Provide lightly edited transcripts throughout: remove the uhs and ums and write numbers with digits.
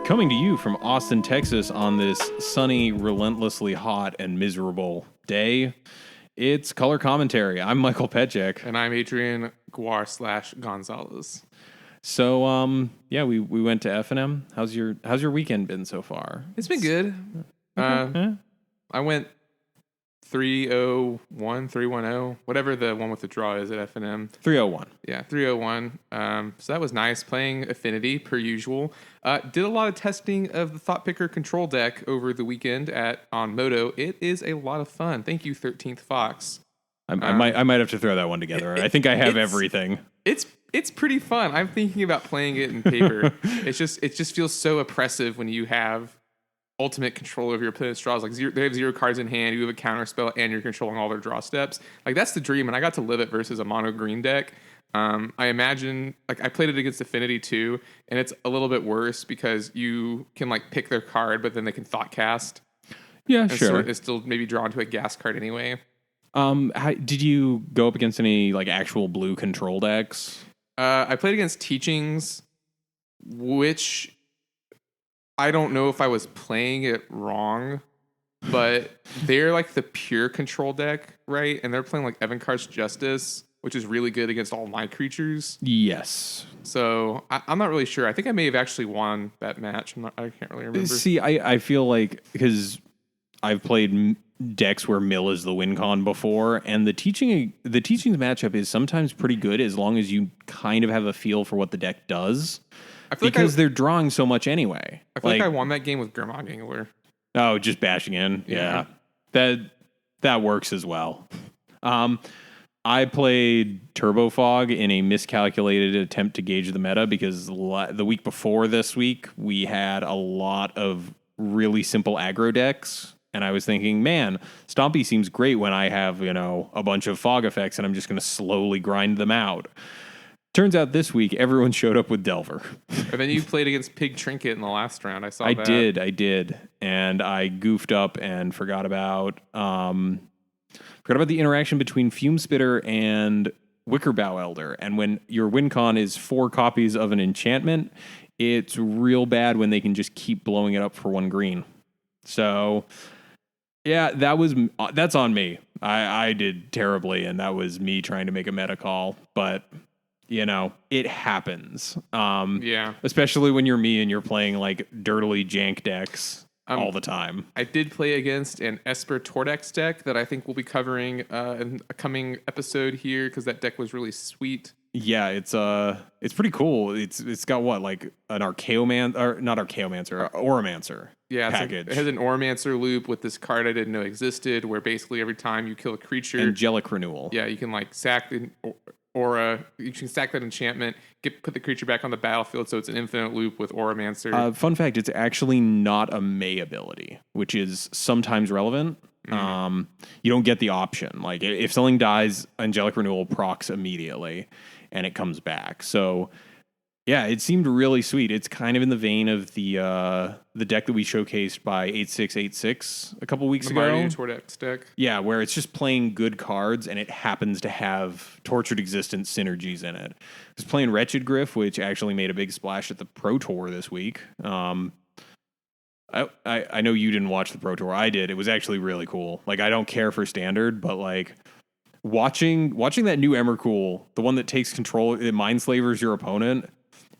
Coming to you from Austin, Texas on this sunny, relentlessly hot, and miserable day, it's Color Commentary. I'm Michael Petchek. And I'm Adrian Guar/Gonzalez. So, we went to F&M. How's your weekend been so far? It's been good. I went 310, whatever the one with the draw is at F&M. 301. Yeah, 301. So that was nice. Playing Affinity, per usual. Did a lot of testing of the Thought Picker control deck over the weekend on Moto. It is a lot of fun. Thank you, 13th Fox. I might have to throw that one together. I think I have everything. It's pretty fun. I'm thinking about playing it in paper. It just feels so oppressive when you have ultimate control over your opponent's draws. Like they have 0 cards in hand, you have a counter spell, and you're controlling all their draw steps. Like that's the dream, and I got to live it versus a mono green deck. I imagine, like I played it against Affinity too, and it's a little bit worse because you can like pick their card, but then they can thought cast. Yeah, and sure. So it's still maybe drawn to a gas card anyway. Did you go up against any like actual blue control decks? I played against Teachings, which I don't know if I was playing it wrong, but they're like the pure control deck, right? And they're playing like Evankar's Justice, which is really good against all my creatures. Yes. So I'm not really sure. I think I may have actually won that match. I can't really remember. See, I feel like because I've played decks where mill is the win con before, and the teachings matchup is sometimes pretty good as long as you kind of have a feel for what the deck does. Because they're drawing so much anyway. I feel like I won that game with Gurmag Angler. Oh, just bashing in? Yeah. That works as well. I played Turbo Fog in a miscalculated attempt to gauge the meta because the week before this week, we had a lot of really simple aggro decks. And I was thinking, man, Stompy seems great when I have, a bunch of fog effects and I'm just going to slowly grind them out. Turns out this week, everyone showed up with Delver. And then you played against Pig Trinket in the last round. I saw that. I did. And I goofed up and forgot about the interaction between Fume Spitter and Wickerbow Elder. And when your win con is 4 copies of an enchantment, it's real bad when they can just keep blowing it up for 1 green. So, yeah, that's on me. I did terribly, and that was me trying to make a meta call. But it happens. Especially when you're me and you're playing like dirtily jank decks all the time. I did play against an Esper Tordex deck that I think we'll be covering in a coming episode here because that deck was really sweet. Yeah, it's pretty cool. It's got what, like an Oromancer. Yeah, package. It has an Oromancer loop with this card I didn't know existed, where basically every time you kill a creature, Angelic Renewal. Yeah, you can like sack the Aura. You can stack that enchantment, put the creature back on the battlefield, so it's an infinite loop with Oromancer. Fun fact: it's actually not a May ability, which is sometimes relevant. You don't get the option. Like if something dies, Angelic Renewal procs immediately, and it comes back. So yeah, it seemed really sweet. It's kind of in the vein of the deck that we showcased by 8686 a couple weeks ago. Mario Tordex deck. Yeah, where it's just playing good cards and it happens to have Tortured Existence synergies in it. I was playing Wretched Griff, which actually made a big splash at the Pro Tour this week. I know you didn't watch the Pro Tour. I did. It was actually really cool. Like, I don't care for Standard, but like watching that new Emrakul, the one that takes control, it mind slavers your opponent,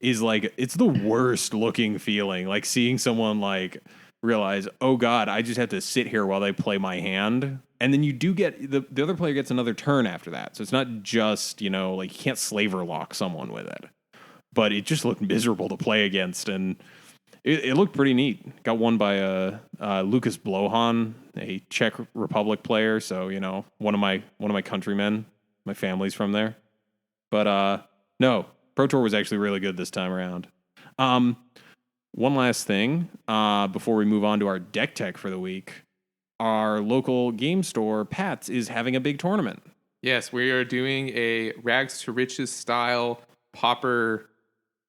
is like, it's the worst looking feeling. Like seeing someone like realize, oh God, I just have to sit here while they play my hand. And then you do get the other player gets another turn after that. So it's not just, like you can't slaver lock someone with it, but it just looked miserable to play against. And it looked pretty neat. Got won by Lucas Blohan, a Czech Republic player. So, one of my countrymen, my family's from there, but no, Pro Tour was actually really good this time around. One last thing before we move on to our deck tech for the week. Our local game store, Pat's, is having a big tournament. Yes, we are doing a Rags to Riches style Pauper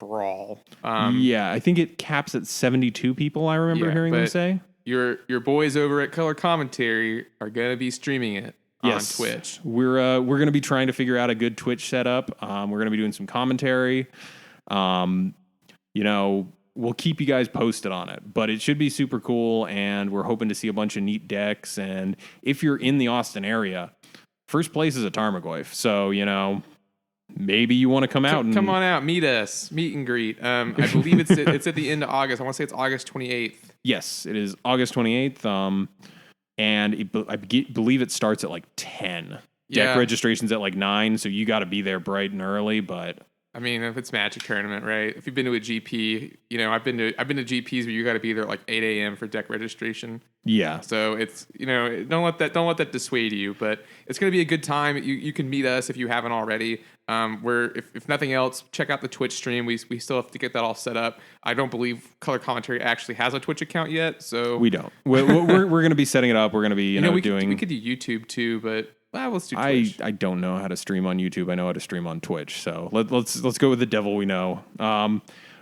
brawl. I think it caps at 72 people, I remember hearing them say. Your boys over at Color Commentary are going to be streaming it. On Twitch. We're going to be trying to figure out a good Twitch setup. We're going to be doing some commentary. we'll keep you guys posted on it. But it should be super cool, and we're hoping to see a bunch of neat decks. And if you're in the Austin area, first place is a Tarmogoyf. So, maybe you want to come out and come on out, meet us, meet and greet. I believe it's at the end of August. I want to say it's August 28th. Yes, it is August 28th. And I believe it starts at like 10. Deck registration's at like 9, so you got to be there bright and early. But I mean, if it's Magic tournament, right? If you've been to a GP, I've been to GPs where you got to be there at like 8 a.m. for deck registration. Yeah. So it's don't let that dissuade you. But it's going to be a good time. You can meet us if you haven't already. If nothing else, check out the Twitch stream. We still have to get that all set up. I don't believe Color Commentary actually has a Twitch account yet, so we don't. We're going to be setting it up. We're going to be we doing. Could do YouTube too, but let's do Twitch. I don't know how to stream on YouTube. I know how to stream on Twitch. So let's go with the devil we know.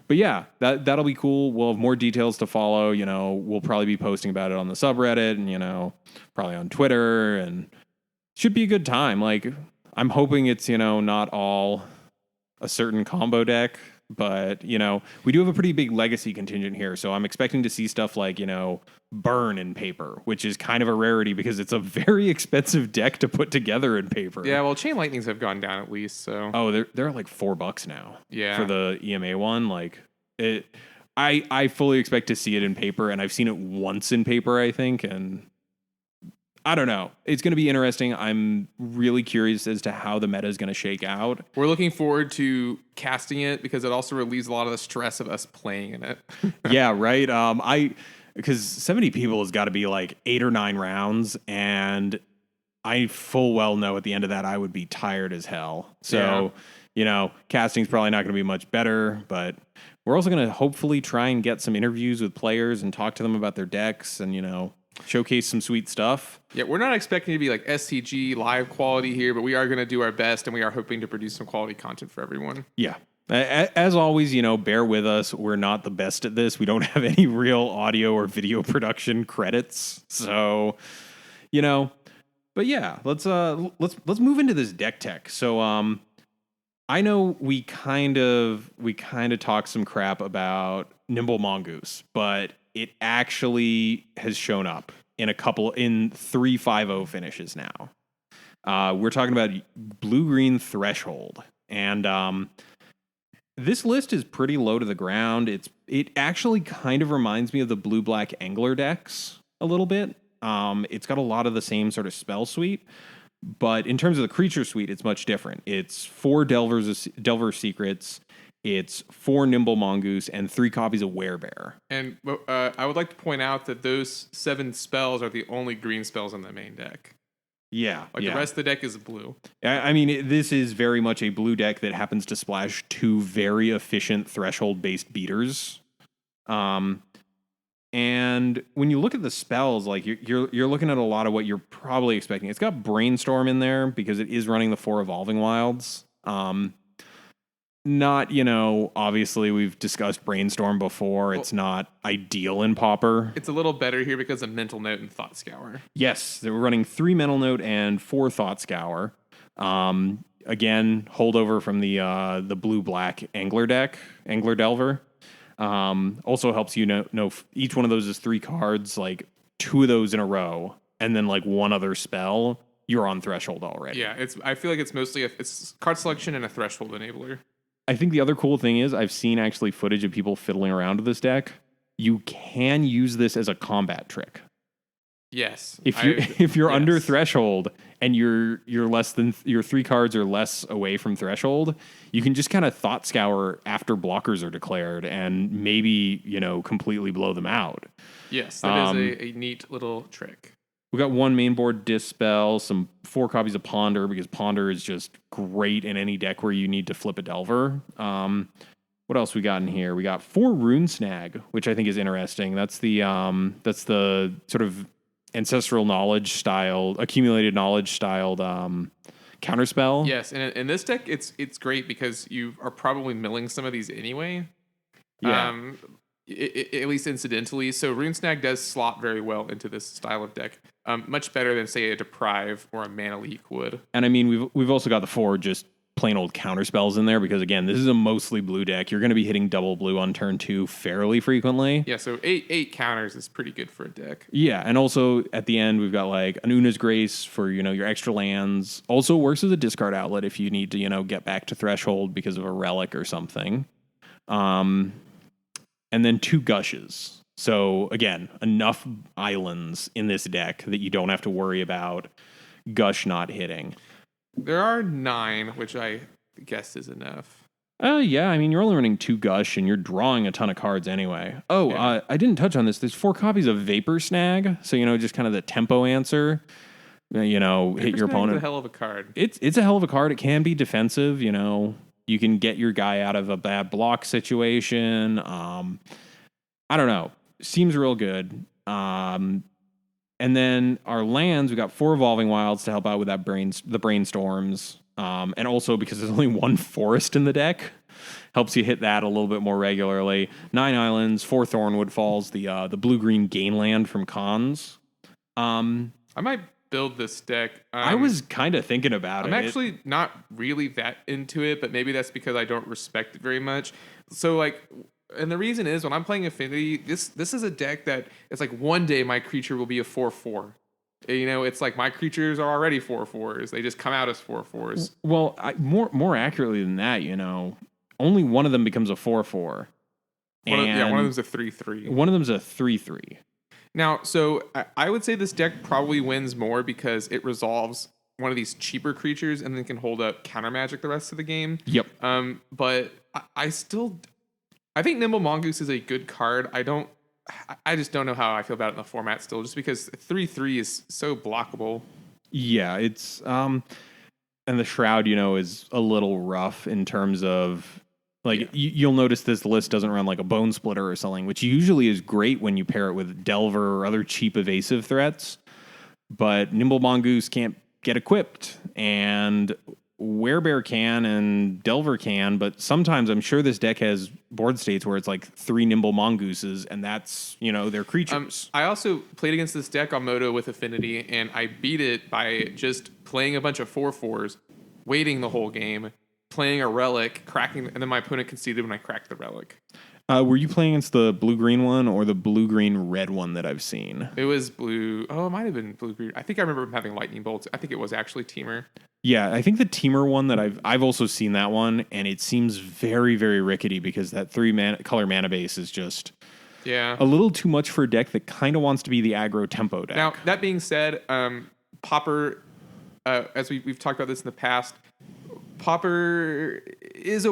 But yeah, that'll be cool. We'll have more details to follow. We'll probably be posting about it on the subreddit and probably on Twitter, and should be a good time. Like, I'm hoping it's not all a certain combo deck, but we do have a pretty big legacy contingent here, so I'm expecting to see stuff like burn in paper, which is kind of a rarity because it's a very expensive deck to put together in paper. Yeah, well, Chain Lightnings have gone down at least, so they're like $4 now. Yeah, for the EMA one, like it. I fully expect to see it in paper, and I've seen it once in paper, I think, and I don't know. It's going to be interesting. I'm really curious as to how the meta is going to shake out. We're looking forward to casting it because it also relieves a lot of the stress of us playing in it. Yeah, right. Because 70 people has got to be like 8 or 9 rounds, and I full well know at the end of that I would be tired as hell. So, casting's probably not going to be much better, but we're also going to hopefully try and get some interviews with players and talk to them about their decks and, showcase some sweet stuff. Yeah, we're not expecting to be like SCG live quality here, but we are going to do our best, and we are hoping to produce some quality content for everyone. Yeah. As always, bear with us. We're not the best at this. We don't have any real audio or video production credits. So, but yeah, let's move into this deck tech. So, I know we kind of talked some crap about Nimble Mongoose, but it actually has shown up in 3 5-0 finishes now. We're talking about blue-green Threshold, and this list is pretty low to the ground. It actually kind of reminds me of the blue-black Angler decks a little bit. It's got a lot of the same sort of spell suite, but in terms of the creature suite, it's much different. It's 4 Delver Secrets, it's 4 Nimble Mongoose, and 3 copies of Werebear. And I would like to point out that those 7 spells are the only green spells in the main deck. Yeah. The rest of the deck is blue. I mean, this is very much a blue deck that happens to splash 2 very efficient threshold-based beaters. And when you look at the spells, like you're looking at a lot of what you're probably expecting. It's got Brainstorm in there because it is running the 4 Evolving Wilds. Not, obviously we've discussed Brainstorm before. It's not ideal in Pauper. It's a little better here because of Mental Note and Thought Scour. Yes, they were running 3 Mental Note and 4 Thought Scour. Again, holdover from the blue-black Angler deck, Angler Delver. Also helps you know each one of those is 3 cards, like 2 of those in a row, and then like 1 other spell. You're on Threshold already. Yeah, I feel like it's mostly it's card selection and a Threshold enabler. I think the other cool thing is I've seen actually footage of people fiddling around with this deck. You can use this as a combat trick. Yes. If you're under Threshold and you're less than your 3 cards are less away from Threshold, you can just kind of Thought Scour after blockers are declared and maybe, completely blow them out. Yes, that is a neat little trick. We got 1 mainboard Dispel, some 4 copies of Ponder because Ponder is just great in any deck where you need to flip a Delver. What else we got in here? We got 4 Rune Snag, which I think is interesting. That's the sort of ancestral knowledge style, accumulated knowledge styled counterspell. Yes, and in this deck, it's great because you are probably milling some of these anyway. Yeah. At least incidentally. So Rune Snag does slot very well into this style of deck. Much better than, say, a Deprive or a Mana Leak would. And I mean, we've also got the 4 just plain old counter spells in there because, again, this is a mostly blue deck. You're going to be hitting double blue on turn 2 fairly frequently. Yeah, so eight counters is pretty good for a deck. Yeah, and also at the end, we've got like an Una's Grace for, your extra lands. Also works as a discard outlet if you need to, get back to Threshold because of a relic or something. And then 2 Gushes. So, again, enough islands in this deck that you don't have to worry about Gush not hitting. There are 9, which I guess is enough. Yeah, I mean, you're only running 2 Gush, and you're drawing a ton of cards anyway. Oh, Yeah. I didn't touch on this. There's 4 copies of Vapor Snag, so, just kind of the tempo answer. Hit your opponent. It's a hell of a card. It's a hell of a card. It can be defensive, You can get your guy out of a bad block situation. I don't know. Seems real good. And then our lands, we got 4 Evolving Wilds to help out with that the brainstorms. And also because there's only 1 forest in the deck, helps you hit that a little bit more regularly. 9 islands, 4 Thornwood Falls, the blue-green gain land from Cons. I might build this deck. I was kind of thinking about it. I'm actually not really that into it, but maybe that's because I don't respect it very much. So and the reason is when I'm playing Affinity, this is a deck that it's like one day my creature will be a 4/4. It's like my creatures are already 4/4s. They just come out as 4/4s. Well, more accurately than that, only one of them becomes a 4/4. One of them's a 3/3. One of them's a 3/3. Now, so I would say this deck probably wins more because it resolves one of these cheaper creatures and then can hold up counter magic the rest of the game. Yep. But I think Nimble Mongoose is a good card. I just don't know how I feel about it in the format still, just because 3/3 is so blockable. Yeah, it's and the Shroud, is a little rough in terms of you'll notice this list doesn't run like a Bone Splitter or something, which usually is great when you pair it with Delver or other cheap evasive threats. But Nimble Mongoose can't get equipped, and Werebear can and Delver can, but sometimes I'm sure this deck has board states where it's like 3 Nimble Mongooses, and that's, their creatures. I also played against this deck on Moto with Affinity, and I beat it by just playing a bunch of 4/4s, waiting the whole game, playing a relic, cracking, and then my opponent conceded when I cracked the relic. Were you playing against the blue-green one or the blue-green-red one that I've seen? It was blue. Oh, it might have been blue-green. I think I remember him having lightning bolts. I think it was actually Teamer. Yeah, I think the Teamer one that I've also seen that one, and it seems very, very rickety because that 3-color mana base is just a little too much for a deck that kind of wants to be the aggro tempo deck. Now, that being said, Pauper, as we've talked about this in the past, Pauper is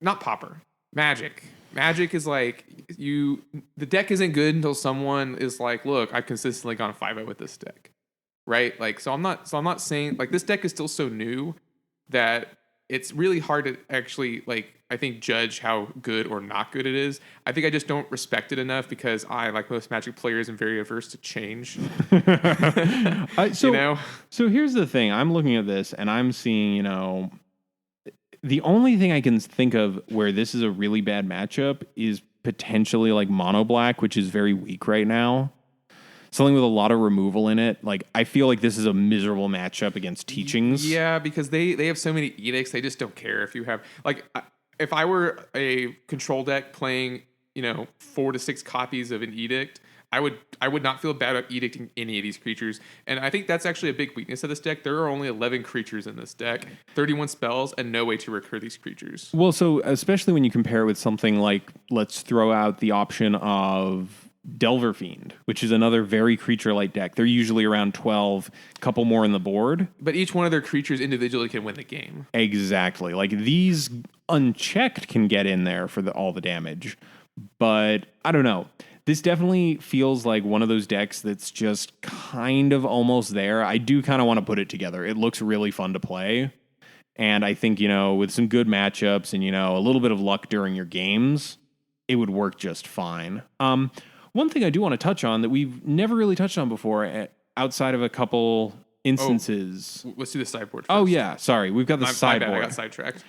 not Pauper. Magic. Magic is like the deck isn't good until someone is like, look, I've consistently gone 5-0 with this deck. Right? So I'm not saying this deck is still so new that it's really hard to actually I think judge how good or not good it is. I think I just don't respect it enough because I, like most Magic players, am very averse to change. So here's the thing. I'm looking at this and I'm seeing, the only thing I can think of where this is a really bad matchup is potentially like Mono Black, which is very weak right now. Something with a lot of removal in it. I feel like this is a miserable matchup against Teachings. Yeah, because they have so many edicts, they just don't care if you have if I were a control deck playing, 4 to 6 copies of an edict, I would not feel bad about edicting any of these creatures. And I think that's actually a big weakness of this deck. There are only 11 creatures in this deck, 31 spells, and no way to recur these creatures. Well, so especially when you compare it with something like, let's throw out the option of Delver Fiend, which is another very creature-like deck. They're usually around 12, a couple more in the board. But each one of their creatures individually can win the game. Exactly. These unchecked can get in there for all the damage. But I don't know. This definitely feels like one of those decks that's just kind of almost there. I do kind of want to put it together. It looks really fun to play. And I think, with some good matchups and, a little bit of luck during your games, it would work just fine. One thing I do want to touch on that we've never really touched on before outside of a couple instances. Let's do the sideboard first. Oh, yeah. Sorry. We've got the sideboard. I got sidetracked.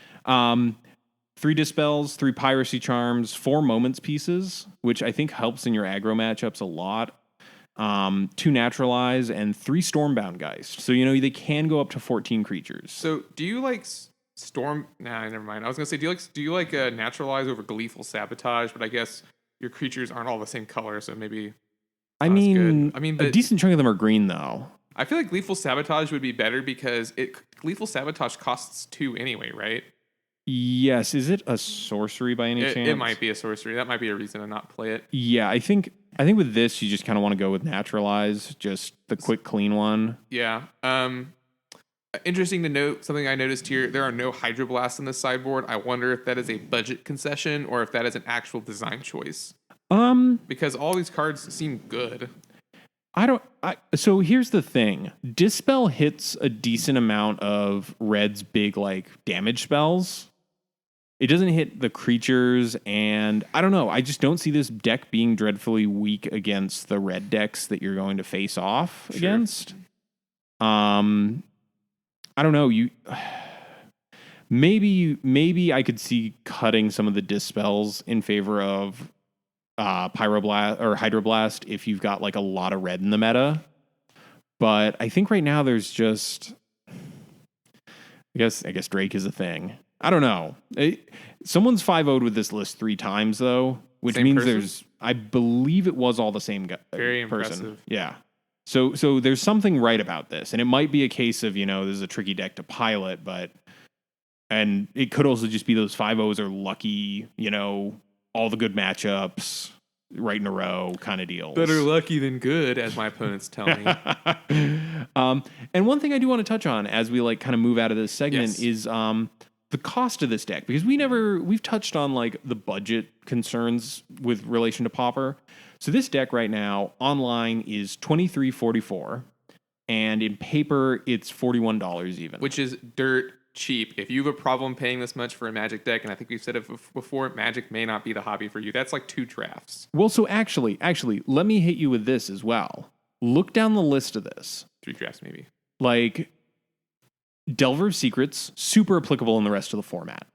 3 Dispels, 3 Piracy Charms, 4 Moments pieces, which I think helps in your aggro matchups a lot. 2 Naturalize, and 3 Stormbound Geist. So, they can go up to 14 creatures. So, do you like Storm? Nah, never mind. I was gonna say, do you like Naturalize over Gleeful Sabotage? But I guess your creatures aren't all the same color, so maybe. I mean, a decent chunk of them are green, though. I feel like Gleeful Sabotage would be better because Gleeful Sabotage costs 2 anyway, right? Yes. Is it a sorcery by any chance? It might be a sorcery. That might be a reason to not play it. Yeah, I think with this, you just kind of want to go with Naturalize, just the quick, clean one. Yeah. Interesting to note, something I noticed here, there are no Hydroblasts in the sideboard. I wonder if that is a budget concession or if that is an actual design choice. Because all these cards seem good. So here's the thing. Dispel hits a decent amount of Red's big, damage spells. It doesn't hit the creatures, and I don't know. I just don't see this deck being dreadfully weak against the red decks that you're going to face off against. I don't know. Maybe I could see cutting some of the dispels in favor of Pyroblast or Hydroblast if you've got a lot of red in the meta. But I think right now there's just I guess Drake is a thing. I don't know. Someone's 5-0'd with this list 3 times though, which same means person? I believe it was all the same guy. Very person. impressive. Yeah. So there's something right about this, and it might be a case of, this is a tricky deck to pilot, and it could also just be those 5-0s are lucky, all the good matchups right in a row kind of deals. Better lucky than good, as my opponents tell me. And one thing I do want to touch on as we kind of move out of this segment is the cost of this deck, because we've touched on the budget concerns with relation to Pauper. So this deck right now online is $23.44, and in paper it's $41 even, which is dirt cheap. If you have a problem paying this much for a Magic deck, and I think we've said it before, Magic may not be the hobby for you. That's 2 drafts. Well, so actually, let me hit you with this as well. Look down the list of this. 3 drafts, maybe. Delver's Secrets, super applicable in the rest of the format.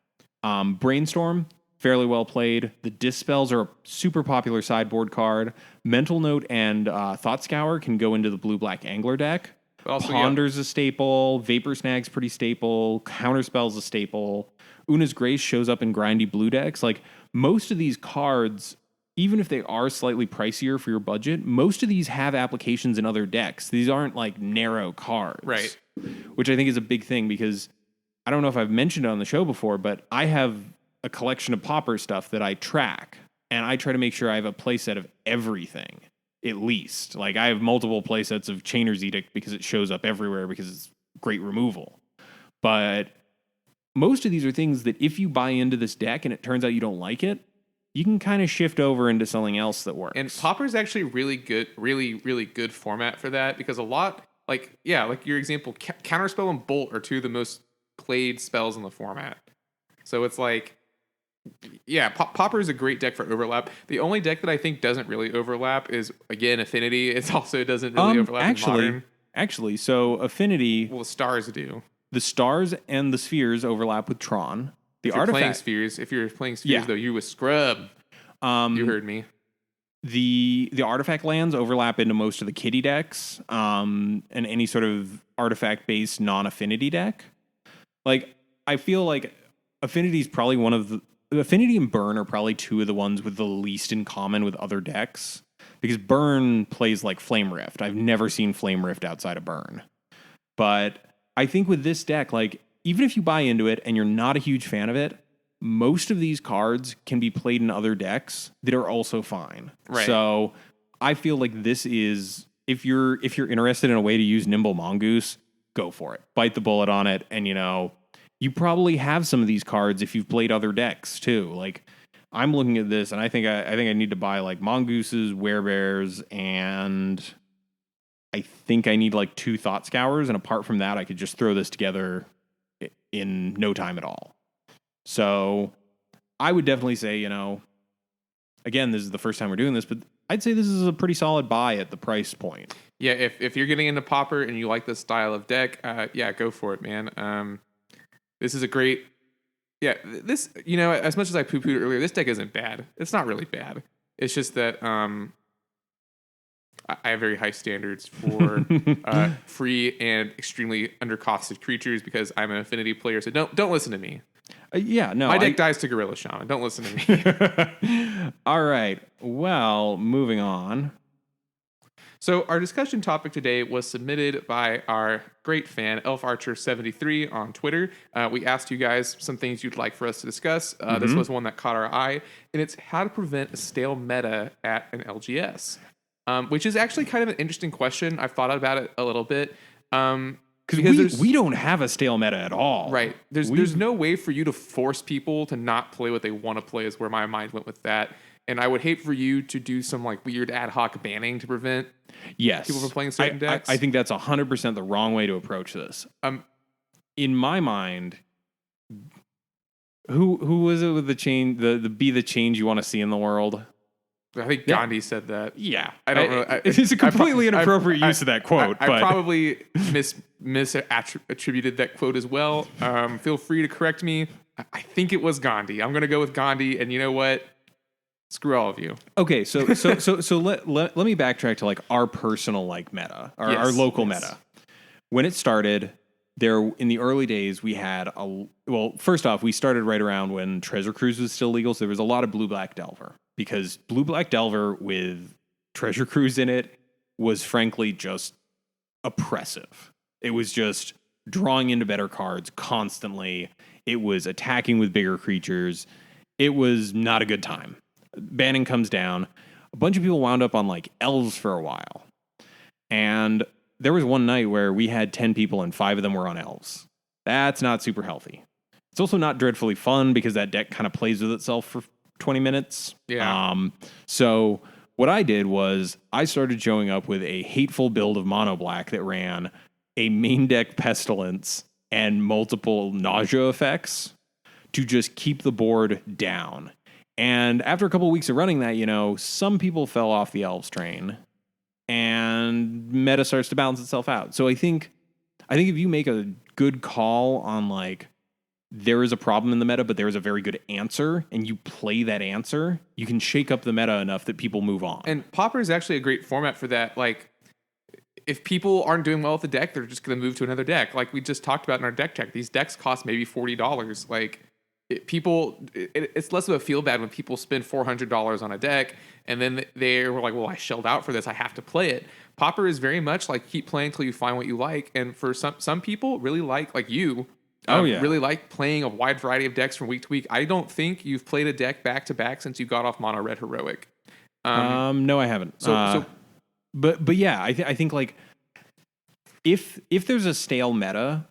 Brainstorm, fairly well played. The Dispels are a super popular sideboard card. Mental Note and Thought Scour can go into the blue-black Angler deck. Also, Ponder's a staple. Vapor Snag's pretty staple. Counterspell's a staple. Una's Grace shows up in grindy blue decks. Most of these cards, even if they are slightly pricier for your budget, most of these have applications in other decks. These aren't narrow cards. Right. Which I think is a big thing, because I don't know if I've mentioned it on the show before, but I have a collection of Pauper stuff that I track, and I try to make sure I have a playset of everything. At least. I have multiple playsets of Chainer's Edict because it shows up everywhere because it's great removal. But most of these are things that if you buy into this deck and it turns out you don't like it, you can kind of shift over into something else that works. And Pauper's actually really good, really good format for that, because a lot, your example, Counterspell and Bolt are 2 of the most played spells in the format. So it's Pauper is a great deck for overlap. The only deck that I think doesn't really overlap is, again, Affinity. It also doesn't really overlap in Modern. Actually, so Affinity... Well, the stars do. The stars and the spheres overlap with Tron. If you're playing spheres, though, you with Scrub. You heard me. The artifact lands overlap into most of the kitty decks, and any sort of artifact-based non-affinity deck. I feel Affinity is probably one of the... Affinity and Burn are probably 2 of the ones with the least in common with other decks, because Burn plays Flame Rift. I've never seen Flame Rift outside of Burn. But I think with this deck, even if you buy into it and you're not a huge fan of it, most of these cards can be played in other decks that are also fine. Right. So I feel this is, if you're interested in a way to use Nimble Mongoose, go for it. Bite the bullet on it, and you probably have some of these cards if you've played other decks too. I'm looking at this and I think I need to buy Mongooses, Werebears, and I think I need 2 Thought Scours. And apart from that, I could just throw this together in no time at all. So I would definitely say, again, this is the first time we're doing this, but I'd say this is a pretty solid buy at the price point. Yeah, if you're getting into Pauper and you like this style of deck, go for it, man. This is a great... Yeah, this, as much as I poo-pooed earlier, this deck isn't bad. It's not really bad. It's just that I have very high standards for free and extremely undercosted creatures because I'm an affinity player. So don't listen to me. Yeah, no. My deck dies to Gorilla Shaman. Don't listen to me. All right. Well, moving on. So our discussion topic today was submitted by our great fan, Elf Archer 73 on Twitter. We asked you guys some things you'd like for us to discuss. This was one that caught our eye, and it's how to prevent a stale meta at an LGS, which is actually kind of an interesting question. I've thought about it a little bit. Because we don't have a stale meta at all. Right. There's no way for you to force people to not play what they want to play is where my mind went with that. And I would hate for you to do some like weird ad hoc banning to prevent people from playing certain decks. I think that's 100% the wrong way to approach this. In my mind, who was it with the change? The be the change you want to see in the world. I think Gandhi said that. Yeah, I don't know. It's a completely inappropriate use of that quote. I probably misattributed that quote as well. Feel free to correct me. I think it was Gandhi. I'm going to go with Gandhi, and you know what? Screw all of you. Okay, so let me backtrack to like our personal like meta, our local meta. When it started, there in the early days we had first off, we started right around when Treasure Cruise was still legal, so there was a lot of Blue Black Delver because Blue Black Delver with Treasure Cruise in it was frankly just oppressive. It was just drawing into better cards constantly. It was attacking with bigger creatures. It was not a good time. Banning comes down. A bunch of people wound up on like elves for a while. And there was one night where we had 10 people and 5 of them were on elves. That's not super healthy. It's also not dreadfully fun because that deck kind of plays with itself for 20 minutes. Yeah. So what I did was I started showing up with a hateful build of mono black that ran a main deck pestilence and multiple nausea effects to just keep the board down. And after a couple of weeks of running that, some people fell off the elves train and meta starts to balance itself out. So I think if you make a good call on like, there is a problem in the meta, but there is a very good answer, and you play that answer, you can shake up the meta enough that people move on. And Pauper is actually a great format for that. Like, if people aren't doing well with the deck, they're just going to move to another deck. Like we just talked about in our deck check, these decks cost maybe $40. Like, it's less of a feel bad when people spend $400 on a deck and then they were like, well, I shelled out for this, I have to play it. Pauper is very much like keep playing until you find what you like. And for some people really like you really like playing a wide variety of decks from week to week. I don't think you've played a deck back to back since you got off mono red heroic. No, I haven't. But yeah, I think like if there's a stale meta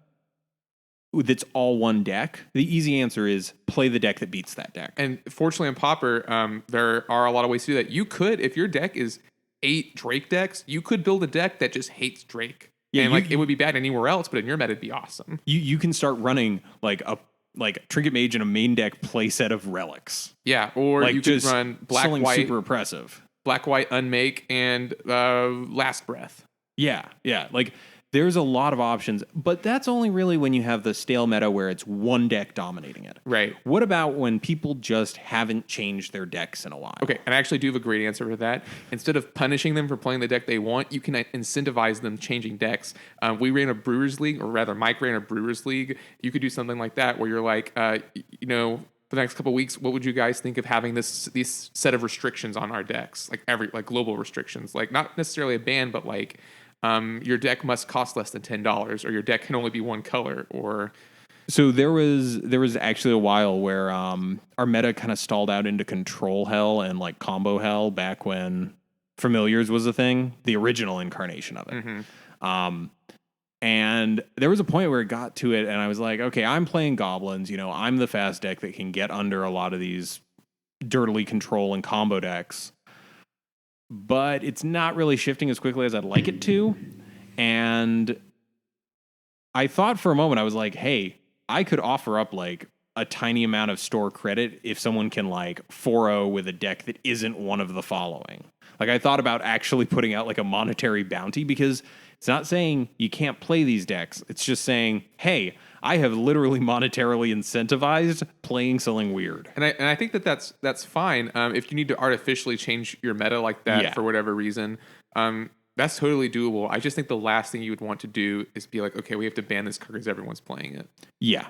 that's all one deck, the easy answer is play the deck that beats that deck. And fortunately in Pauper, there are a lot of ways to do that. You could, if your deck is 8 Drake decks, you could build a deck that just hates Drake. Yeah, and it would be bad anywhere else, but in your meta it'd be awesome. You can start running like a Trinket Mage in a main deck play set of relics. Yeah, or you could run black white, super oppressive. Black white unmake and last breath. Yeah. Like there's a lot of options, but that's only really when you have the stale meta where it's one deck dominating it. Right. What about when people just haven't changed their decks in a while? Okay, and I actually do have a great answer for that. Instead of punishing them for playing the deck they want, you can incentivize them changing decks. We ran a Brewers League, or rather Mike ran a Brewers League. You could do something like that where you're like, for the next couple of weeks, what would you guys think of having these set of restrictions on our decks? Like global restrictions. Like not necessarily a ban, but like your deck must cost less than $10, or your deck can only be one color, or... So there was actually a while where our meta kind of stalled out into control hell and like combo hell back when Familiars was a thing, the original incarnation of it. Mm-hmm. And there was a point where it got to it, and I was like, okay, I'm playing goblins. I'm the fast deck that can get under a lot of these dirtily control and combo decks. But it's not really shifting as quickly as I'd like it to. And I thought for a moment, I was like, hey, I could offer up like a tiny amount of store credit if someone can like 4-0 with a deck that isn't one of the following. Like I thought about actually putting out like a monetary bounty, because it's not saying you can't play these decks. It's just saying, hey, I have literally monetarily incentivized playing something weird. And I think that's fine. If you need to artificially change your meta like that for whatever reason, That's totally doable. I just think the last thing you would want to do is be like, okay, we have to ban this card because everyone's playing it. Yeah.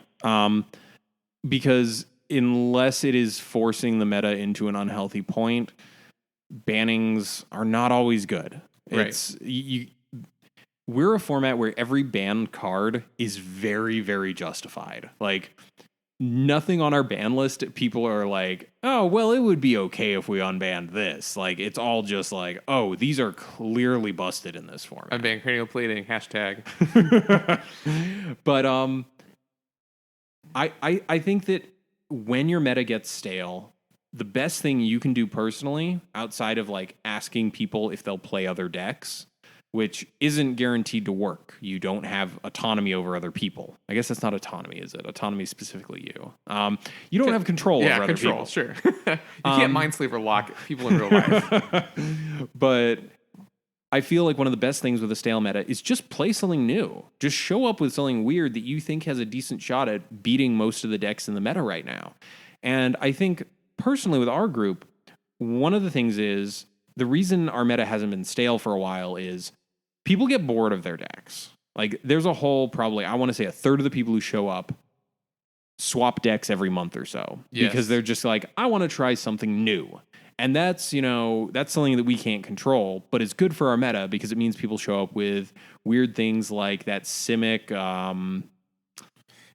Because unless it is forcing the meta into an unhealthy point, bannings are not always good. Right. We're a format where every banned card is very, very justified. Like, nothing on our ban list, people are like, oh, well, it would be okay if we unbanned this. Like, it's all just like, oh, these are clearly busted in this format. Unban cranial plating, hashtag. But I think that when your meta gets stale, the best thing you can do personally, outside of like asking people if they'll play other decks, which isn't guaranteed to work. You don't have autonomy over other people. I guess that's not autonomy, is it? Autonomy is specifically you. You don't have control over other people. Sure. You can't Mindslave or lock people in real life. But I feel like one of the best things with a stale meta is just play something new. Just show up with something weird that you think has a decent shot at beating most of the decks in the meta right now. And I think personally with our group, one of the things is the reason our meta hasn't been stale for a while is people get bored of their decks. Like, there's a whole, probably, I want to say a third of the people who show up swap decks every month or so. Yes. Because they're just like, I want to try something new. And that's, that's something that we can't control, but it's good for our meta because it means people show up with weird things like that Simic,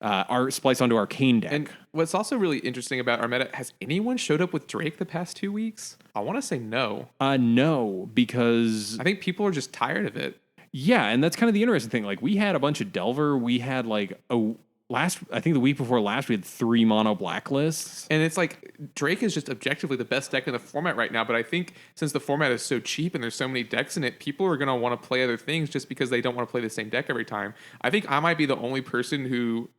our Splice onto Arcane deck. And what's also really interesting about our meta, has anyone showed up with Drake the past 2 weeks? I want to say no. No, because I think people are just tired of it. Yeah, and that's kind of the interesting thing. Like, we had a bunch of Delver. We had like I think the week before last, we had 3 mono blacklists. And it's like, Drake is just objectively the best deck in the format right now. But I think since the format is so cheap and there's so many decks in it, people are going to want to play other things just because they don't want to play the same deck every time. I think I might be the only person who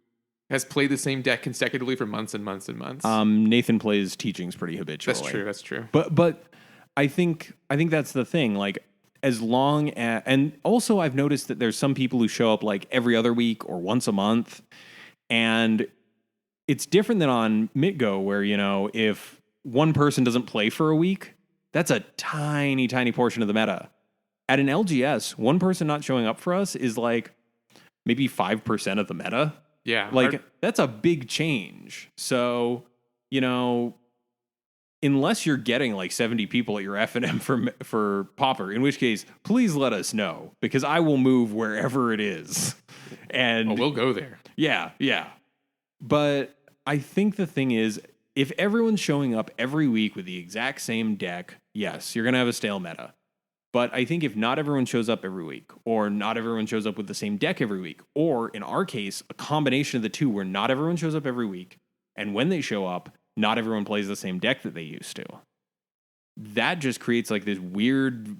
has played the same deck consecutively for months and months and months. Nathan plays Teachings pretty habitually. That's true. But I think that's the thing. Like, as long as, and also I've noticed that there's some people who show up like every other week or once a month, and it's different than on MitGo where, if one person doesn't play for a week, that's a tiny, tiny portion of the meta. At an LGS, one person not showing up for us is like maybe 5% of the meta. Yeah. Like, that's a big change. So, unless you're getting like 70 people at your F&M for Pauper, in which case, please let us know, because I will move wherever it is. And we'll go there. Yeah. But I think the thing is, if everyone's showing up every week with the exact same deck, yes, you're going to have a stale meta. But I think if not everyone shows up every week, or not everyone shows up with the same deck every week, or in our case, a combination of the two where not everyone shows up every week, and when they show up, not everyone plays the same deck that they used to, that just creates like this weird,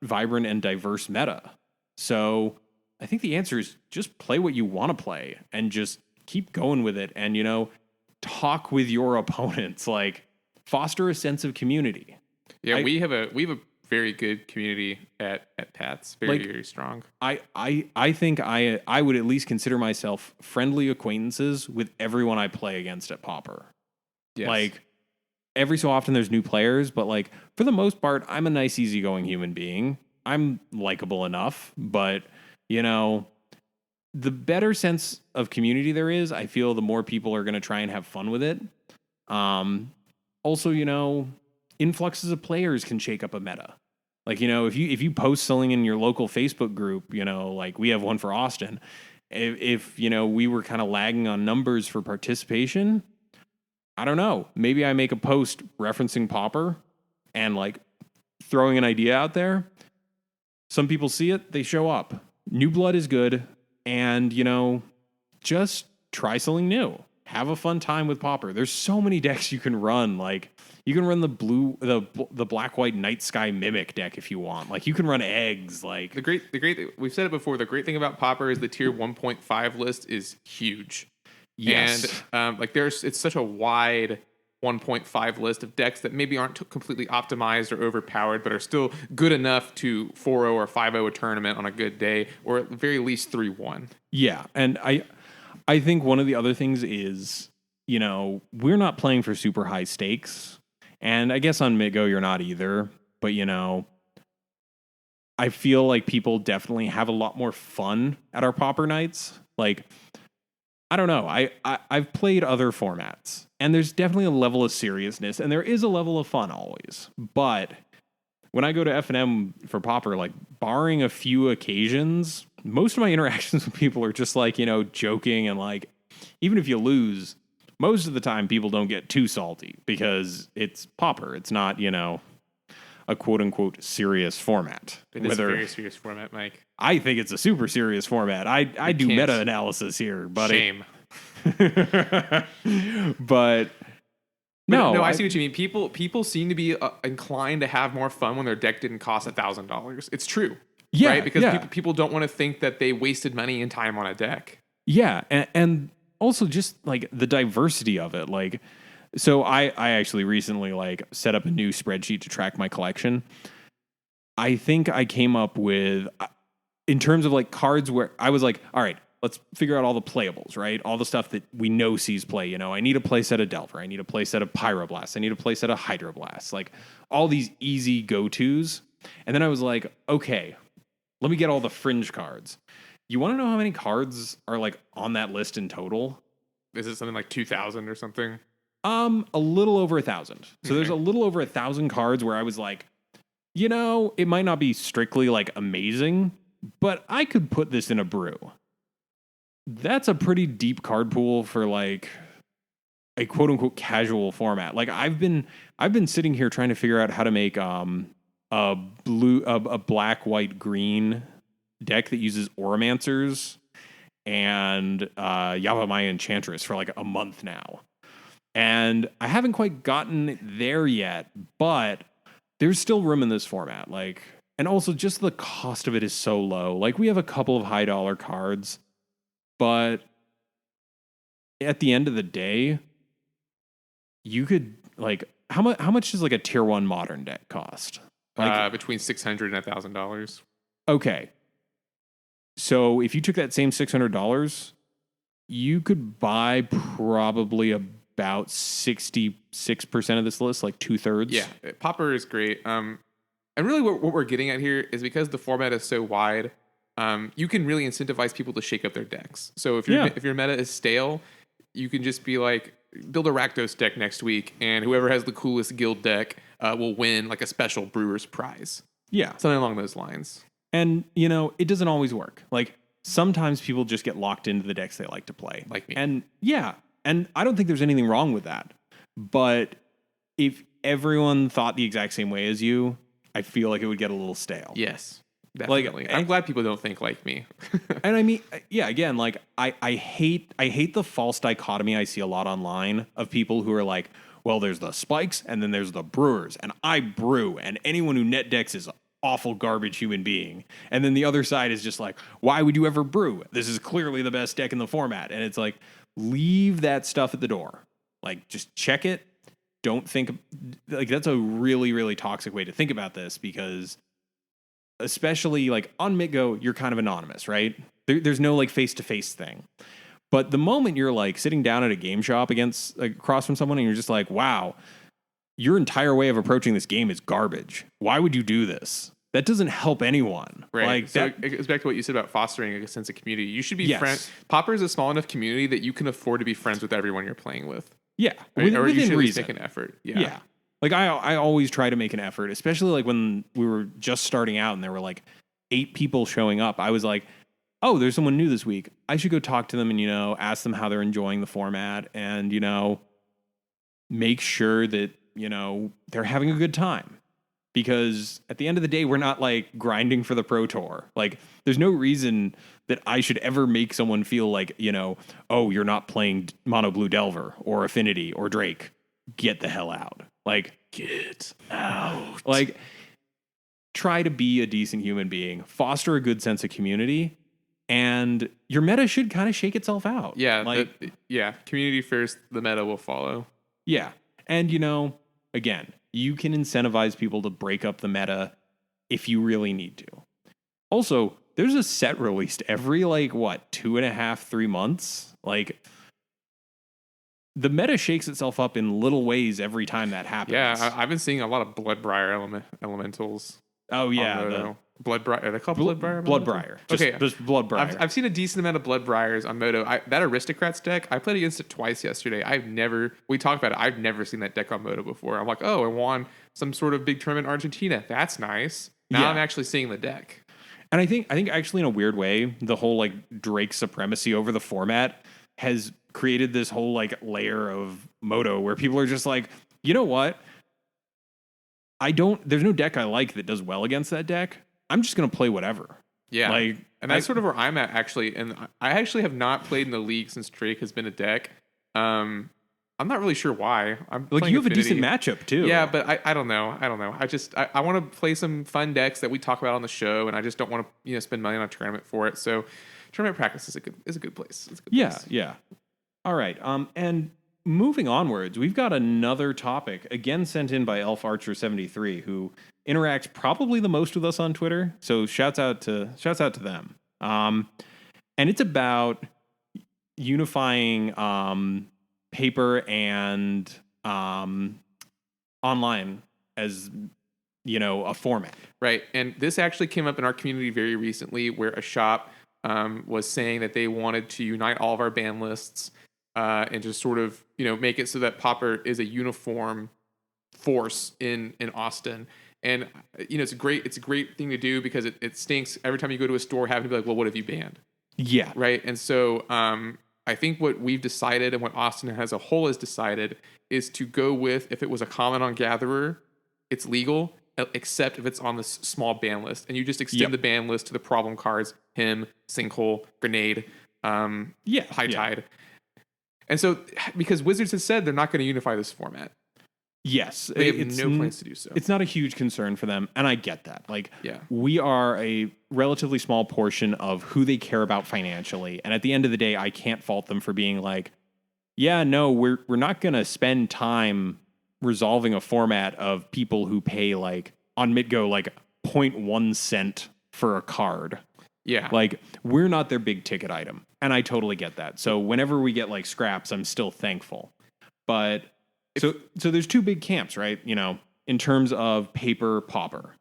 vibrant and diverse meta. So I think the answer is just play what you want to play and just keep going with it. And, talk with your opponents, like foster a sense of community. Yeah, we have a very good community at Pats. Very strong. I think I would at least consider myself friendly acquaintances with everyone I play against at Pauper. Yes. Like, every so often there's new players, but like for the most part, I'm a nice, easygoing human being. I'm likable enough, but the better sense of community there is, I feel the more people are going to try and have fun with it. Also, influxes of players can shake up a meta. Like, if you post something in your local Facebook group, like we have one for Austin, if we were kind of lagging on numbers for participation, I don't know. Maybe I make a post referencing Pauper and like throwing an idea out there. Some people see it, they show up. New blood is good, and just try something new. Have a fun time with Pauper. There's so many decks you can run. Like, you can run the black white night sky mimic deck if you want. Like, you can run eggs. Like, the great we've said it before. The great thing about Pauper is the tier 1.5 list is huge. Yes. And it's such a wide 1.5 list of decks that maybe aren't completely optimized or overpowered, but are still good enough to 4-0 or 5-0 a tournament on a good day, or at the very least 3-1. Yeah, and I think one of the other things is, we're not playing for super high stakes. And I guess on MitGo you're not either. But, I feel like people definitely have a lot more fun at our Pauper nights. Like, I don't know. I've played other formats, and there's definitely a level of seriousness, and there is a level of fun always. But when I go to F&M for Pauper, like, barring a few occasions, most of my interactions with people are just like, joking, and like, even if you lose, most of the time people don't get too salty because it's Pauper. It's not, a quote unquote serious format. It is a very serious format, Mike. I think it's a super serious format. I do meta analysis here, buddy. Shame. But no, I see what you mean. People seem to be inclined to have more fun when their deck didn't cost $1,000. It's true, right? Because people don't want to think that they wasted money and time on a deck. Yeah, and also just like the diversity of it, like. So I actually recently like set up a new spreadsheet to track my collection. I think I came up with, in terms of like cards where I was like, all right, let's figure out all the playables, right? All the stuff that we know sees play. I need a play set of Delver. I need a play set of Pyroblast. I need a play set of Hydroblast. Like all these easy go-tos. And then I was like, okay, let me get all the fringe cards. You want to know how many cards are like on that list in total? Is it something like 2,000 or something? A little over 1,000. So there's a little over 1,000 cards where I was like, it might not be strictly like amazing, but I could put this in a brew. That's a pretty deep card pool for like a quote unquote casual format. Like I've been sitting here trying to figure out how to make a black, white, green deck that uses Oromancers and Yavimaya Enchantress for like a month now. And I haven't quite gotten there yet, but there's still room in this format. Like, and also just the cost of it is so low. Like we have a couple of high dollar cards, but at the end of the day, you could like, how much does like a tier 1 modern deck cost? Like, between $600 and $1,000. Okay. So if you took that same $600, you could buy probably about 66% of this list, like 2/3. Yeah, Pauper is great. And really what we're getting at here is because the format is so wide, you can really incentivize people to shake up their decks. So if your meta is stale, you can just be like, build a Rakdos deck next week, and whoever has the coolest guild deck will win like a special Brewer's prize. Yeah. Something along those lines. And, it doesn't always work. Like, sometimes people just get locked into the decks they like to play. Like me. And, yeah. And I don't think there's anything wrong with that. But if everyone thought the exact same way as you, I feel like it would get a little stale. Yes. Definitely. Like, I'm glad people don't think like me. And I mean, yeah, again, like, I hate the false dichotomy I see a lot online of people who are like, well, there's the spikes and then there's the brewers, and I brew, and anyone who net decks is awful garbage human being. And then the other side is just like, why would you ever brew? This is clearly the best deck in the format. And it's like, leave that stuff at the door. Like, just check it. Don't think, like, that's a really, really toxic way to think about this, because especially like on MitGo, you're kind of anonymous, right? There's no like face-to-face thing. But the moment you're like sitting down at a game shop across from someone and you're just like, wow, your entire way of approaching this game is garbage. Why would you do this? That doesn't help anyone. Right. Like, so it goes back to what you said about fostering a sense of community. You should be friends. Pauper is a small enough community that you can afford to be friends with everyone you're playing with. Yeah. Right? Or you should at least reason. make an effort. Yeah. Like I always try to make an effort, especially like when we were just starting out and there were like 8 people showing up. I was like, oh, there's someone new this week. I should go talk to them and, ask them how they're enjoying the format and, make sure that, they're having a good time. Because at the end of the day, we're not like grinding for the Pro Tour. Like, there's no reason that I should ever make someone feel like, oh, you're not playing Mono Blue Delver or Affinity or Drake. Get the hell out. Like, get out. Like, try to be a decent human being, foster a good sense of community, and your meta should kind of shake itself out. Yeah. Like, community first, the meta will follow. Yeah. And, again, you can incentivize people to break up the meta if you really need to. Also, there's a set released every, 2.5, 3 months. Like, the meta shakes itself up in little ways every time that happens. Yeah, I've been seeing a lot of Bloodbriar elementals. Oh, yeah. Bloodbriar. Are they called Bloodbriar? Bloodbriar. Just Bloodbriar. I've seen a decent amount of Bloodbriars on Moto. That Aristocrats deck, I played against it twice yesterday. We talked about it. I've never seen that deck on Moto before. I'm like, oh, I won some sort of big tournament in Argentina. That's nice. Now I'm actually seeing the deck. And I think actually in a weird way, the whole like Drake supremacy over the format has created this whole like layer of Moto where people are just like, you know what? There's no deck I like that does well against that deck. I'm just going to play whatever. Yeah. And that's sort of where I'm at actually. And I actually have not played in the league since Drake has been a deck. I'm not really sure why. You have a decent matchup too. Yeah, but I don't know. I want to play some fun decks that we talk about on the show, and I just don't want to spend money on a tournament for it. So tournament practice is a good place. It's a good place. Yeah. All right. And moving onwards, we've got another topic again sent in by Elf Archer 73, who interacts probably the most with us on Twitter. So shouts out to them. And it's about unifying paper and online as a format. Right. And this actually came up in our community very recently, where a shop was saying that they wanted to unite all of our ban lists and just sort of make it so that Pauper is a uniform force in Austin. And it's a great thing to do because it stinks every time you go to a store having to be like, well, what have you banned? Yeah. Right. And so I think what we've decided and what Austin as a whole has decided is to go with, if it was a common on Gatherer, it's legal, except if it's on this small ban list. And you just extend the ban list to the problem cards, him, Sinkhole, Grenade, High Tide. And so, because Wizards has said they're not going to unify this format. Yes. They have no plans to do so. It's not a huge concern for them, and I get that. We are a relatively small portion of who they care about financially, and at the end of the day, I can't fault them for being like, yeah, no, we're not going to spend time resolving a format of people who pay, like, on MidGo, like, 0.1 cent for a card. Yeah. Like, we're not their big ticket item, and I totally get that. So whenever we get, like, scraps, I'm still thankful. But... So there's two big camps, right? In terms of paper, Pauper.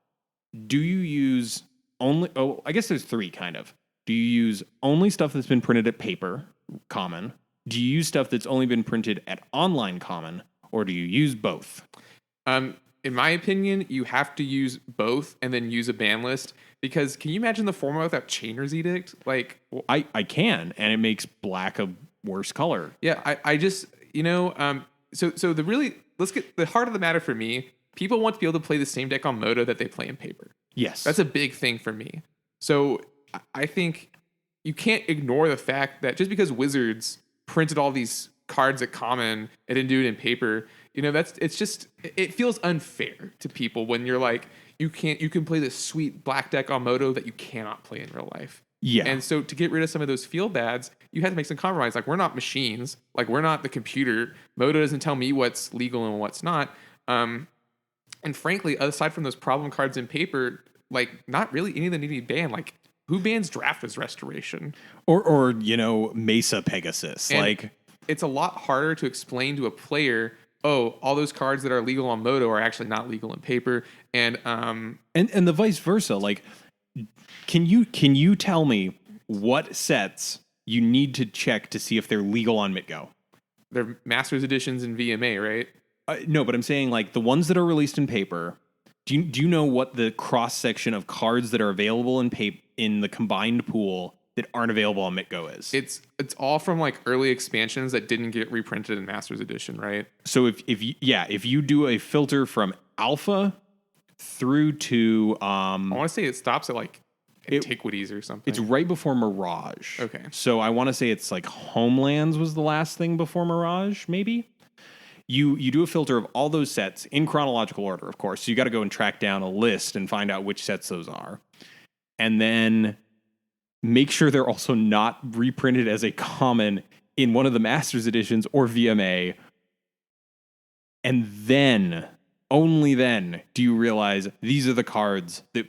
Do you use only... Oh, I guess there's three, kind of. Do you use only stuff that's been printed at paper, common? Do you use stuff that's only been printed at online, common? Or do you use both? In my opinion, you have to use both and then use a ban list. Because can you imagine the format without Chainer's Edict? Like, I can, and it makes black a worse color. Yeah, I just... So let's get the heart of the matter for me. People want to be able to play the same deck on Moto that they play in paper. Yes. That's a big thing for me. So I think you can't ignore the fact that just because Wizards printed all these cards at common and didn't do it in paper, it feels unfair to people when you're like, you can play this sweet black deck on Moto that you cannot play in real life. Yeah. And so to get rid of some of those feel bads, you have to make some compromise. Like, we're not machines. Like, we're not the computer. Moto doesn't tell me what's legal and what's not. And frankly, aside from those problem cards in paper, like, not really any of them need to be banned. Like, who bans Draft as Restoration? Or Mesa Pegasus. And it's a lot harder to explain to a player, oh, all those cards that are legal on Moto are actually not legal in paper. And the vice versa. Like, can you tell me what sets you need to check to see if they're legal on MidGo? They're Masters Editions in VMA, right? No, but I'm saying, like, the ones that are released in paper, do you know what the cross-section of cards that are available in the combined pool that aren't available on MidGo is? It's all from, like, early expansions that didn't get reprinted in Masters Edition, right? So if you do a filter from Alpha through to... I want to say it stops at, like, Antiquities or something. It's right before Mirage. Okay. So I want to say it's like Homelands was the last thing before Mirage, maybe? You do a filter of all those sets in chronological order, of course. So you got to go and track down a list and find out which sets those are. And then make sure they're also not reprinted as a common in one of the Masters Editions or VMA. And then, only then, do you realize these are the cards that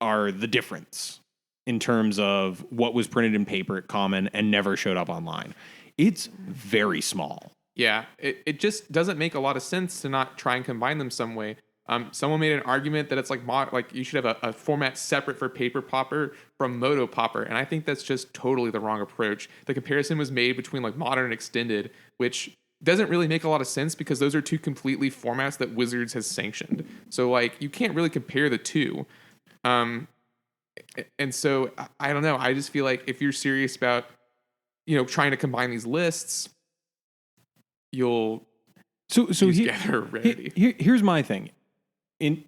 are the difference in terms of what was printed in paper at common and never showed up online. It's very small. Yeah, it just doesn't make a lot of sense to not try and combine them some way. Someone made an argument that it's like you should have a format separate for Paper Pauper from Moto Pauper, and I think that's just totally the wrong approach. The comparison was made between like modern and extended, which doesn't really make a lot of sense because those are two completely formats that Wizards has sanctioned. So like you can't really compare the two. And so I don't know. I just feel like if you're serious about trying to combine these lists, you'll gather rarity. Here's my thing.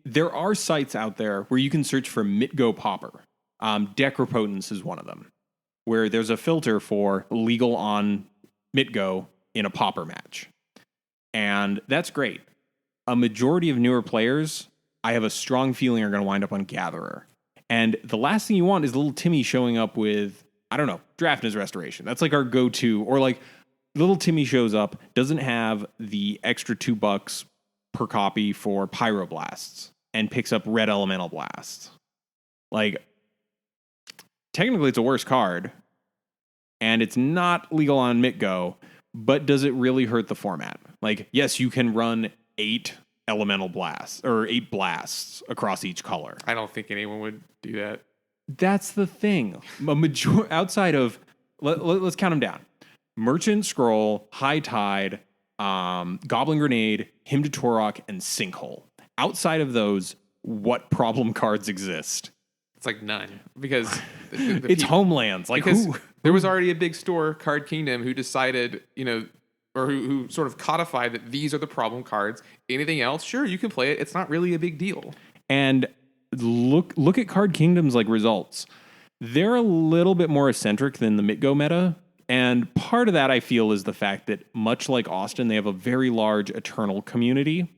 There are sites out there where you can search for Mitgo Pauper. Deck Repotence is one of them, where there's a filter for legal on Mitgo in a Pauper match. And that's great. A majority of newer players, I have a strong feeling, are going to wind up on Gatherer. And the last thing you want is little Timmy showing up with, I don't know, Draftness Restoration. That's like our go-to. Or like little Timmy shows up, doesn't have the extra $2 per copy for Pyroblasts, and picks up Red Elemental Blasts. Like, technically it's a worse card, and it's not legal on Mitgo, but does it really hurt the format? Like, yes, you can run 8 Elemental Blasts, or 8 Blasts across each color. I don't think anyone would do that. That's the thing. Outside of, let's count them down. Merchant Scroll, High Tide, Goblin Grenade, Hymn to Torok, and Sinkhole. Outside of those, what problem cards exist? It's like none, because it's Homelands. Like, because there was already a big store, Card Kingdom, who decided, or who sort of codified that these are the problem cards. Anything else, sure, you can play it. It's not really a big deal. And look at Card Kingdom's like results. They're a little bit more eccentric than the Mitgo meta. And part of that, I feel, is the fact that much like Austin, they have a very large Eternal community.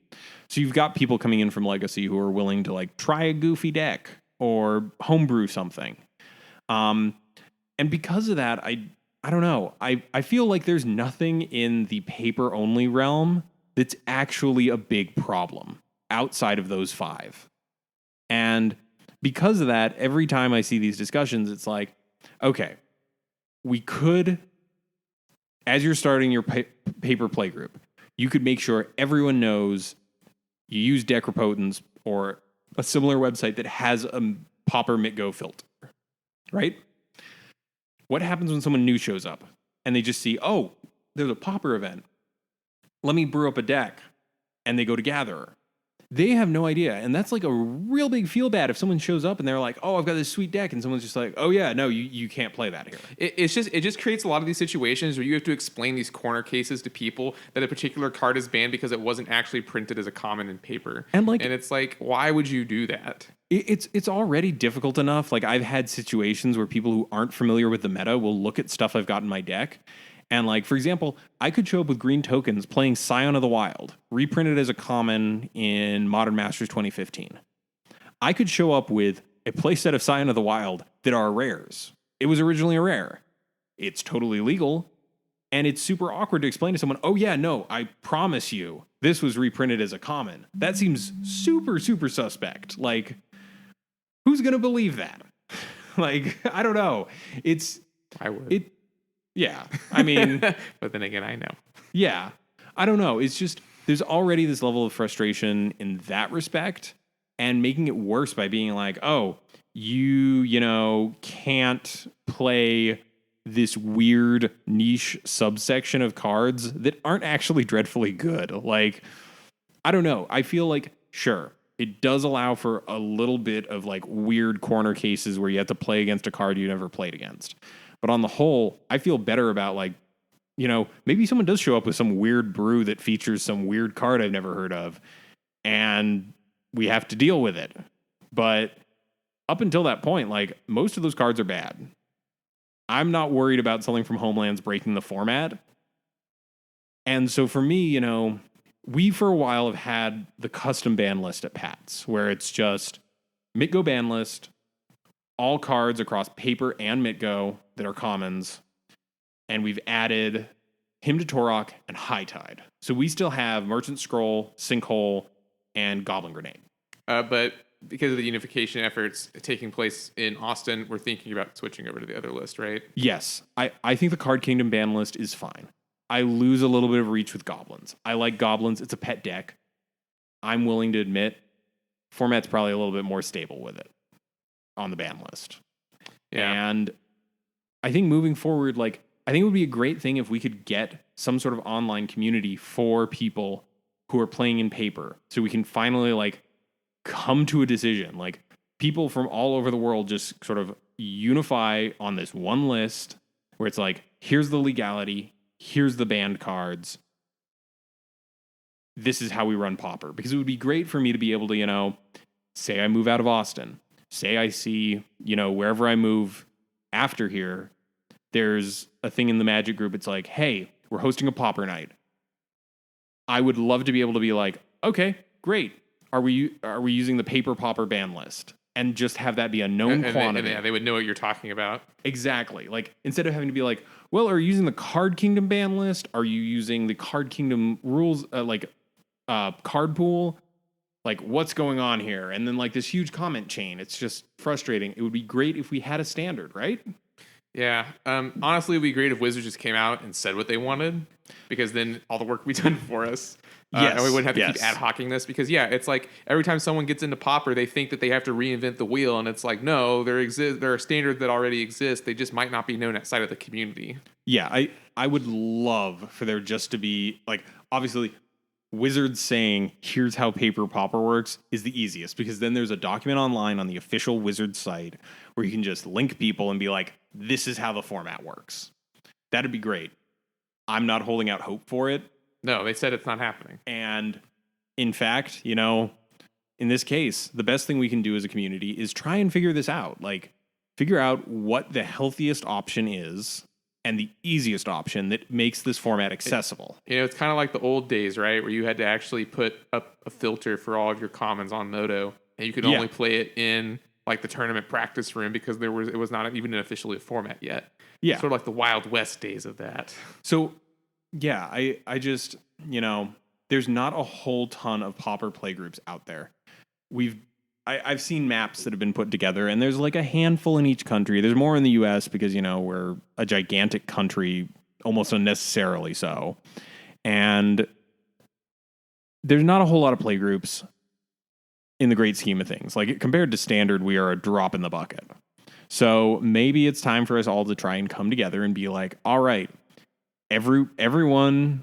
So you've got people coming in from Legacy who are willing to like try a goofy deck or homebrew something. And because of that, I don't know. I feel like there's nothing in the paper-only realm that's actually a big problem outside of those 5. And because of that, every time I see these discussions, it's like, okay, we could, as you're starting your paper play group, you could make sure everyone knows you use Deck Repotence or a similar website that has a Pauper Mitgo filter, right? What happens when someone new shows up and they just see, oh, there's a Pauper event. Let me brew up a deck. And they go to Gatherer. They have no idea. And that's like a real big feel bad if someone shows up and they're like, oh, I've got this sweet deck. And someone's just like, oh, yeah, no, you can't play that here. It just creates a lot of these situations where you have to explain these corner cases to people that a particular card is banned because it wasn't actually printed as a common in paper. And it's like, why would you do that? It's already difficult enough. Like, I've had situations where people who aren't familiar with the meta will look at stuff I've got in my deck. And like, for example, I could show up with green tokens playing Scion of the Wild, reprinted as a common in Modern Masters 2015. I could show up with a playset of Scion of the Wild that are rares. It was originally a rare. It's totally legal. And it's super awkward to explain to someone, oh yeah, no, I promise you, this was reprinted as a common. That seems super, super suspect. Like, who's going to believe that? Like, I don't know. I would. Yeah, I mean... But then again, I know. Yeah, I don't know. It's just, there's already this level of frustration in that respect, and making it worse by being like, oh, you can't play this weird niche subsection of cards that aren't actually dreadfully good. Like, I don't know. I feel like, sure, it does allow for a little bit of like weird corner cases where you have to play against a card you never played against. But on the whole, I feel better about like, maybe someone does show up with some weird brew that features some weird card I've never heard of, and we have to deal with it. But up until that point, like, most of those cards are bad. I'm not worried about something from Homelands breaking the format. And so for me, we for a while have had the custom ban list at Pat's, where it's just Mitgo ban list, all cards across paper and Mitgo that are commons, and we've added Hymn to Torok and High Tide. So we still have Merchant Scroll, Sinkhole, and Goblin Grenade. But because of the unification efforts taking place in Austin, we're thinking about switching over to the other list, right? Yes. I think the Card Kingdom ban list is fine. I lose a little bit of reach with Goblins. I like Goblins. It's a pet deck. I'm willing to admit format's probably a little bit more stable with it on the ban list. Yeah. And I think moving forward, like, I think it would be a great thing if we could get some sort of online community for people who are playing in paper, so we can finally like come to a decision. Like, people from all over the world just sort of unify on this one list where it's like, here's the legality, here's the banned cards. This is how we run Pauper. Because it would be great for me to be able to, you know, say I move out of Austin, say I see, you know, wherever I move after here, there's a thing in the Magic group. It's like, hey, we're hosting a Pauper night. I would love to be able to be like, okay, great. Are we using the paper Pauper ban list? And just have that be a known quantity. Yeah, they would know what you're talking about. Exactly. Like, instead of having to be like, well, are you using the Card Kingdom ban list? Are you using the Card Kingdom rules, card pool? Like, what's going on here? And then like this huge comment chain. It's just frustrating. It would be great if we had a standard, right? Yeah. Honestly, it would be great if Wizards just came out and said what they wanted, because then all the work would be done for us. And we wouldn't have to keep ad hocing this, because it's like every time someone gets into Pauper, they think that they have to reinvent the wheel, and it's like, no, there are standards that already exist. They just might not be known outside of the community. Yeah, I would love for there just to be, like, obviously Wizards saying here's how paper Pauper works is the easiest, because then there's a document online on the official Wizards site where you can just link people and be like, this is how the format works. That'd be great. I'm not holding out hope for it. No, they said it's not happening. And in fact, you know, in this case, the best thing we can do as a community is try and figure this out. Like, figure out what the healthiest option is and the easiest option that makes this format accessible. It's kind of like the old days, right? Where you had to actually put up a filter for all of your commons on Moto, and you could only play it in like the tournament practice room, because it was not even officially a format yet. Yeah. Sort of like the Wild West days of that. So, yeah, I just, you know, there's not a whole ton of Pauper playgroups out there. I've seen maps that have been put together, and there's like a handful in each country. There's more in the US because, you know, we're a gigantic country, almost unnecessarily so. And there's not a whole lot of playgroups in the great scheme of things. Like, compared to standard, we are a drop in the bucket. So maybe it's time for us all to try and come together and be like, all right, everyone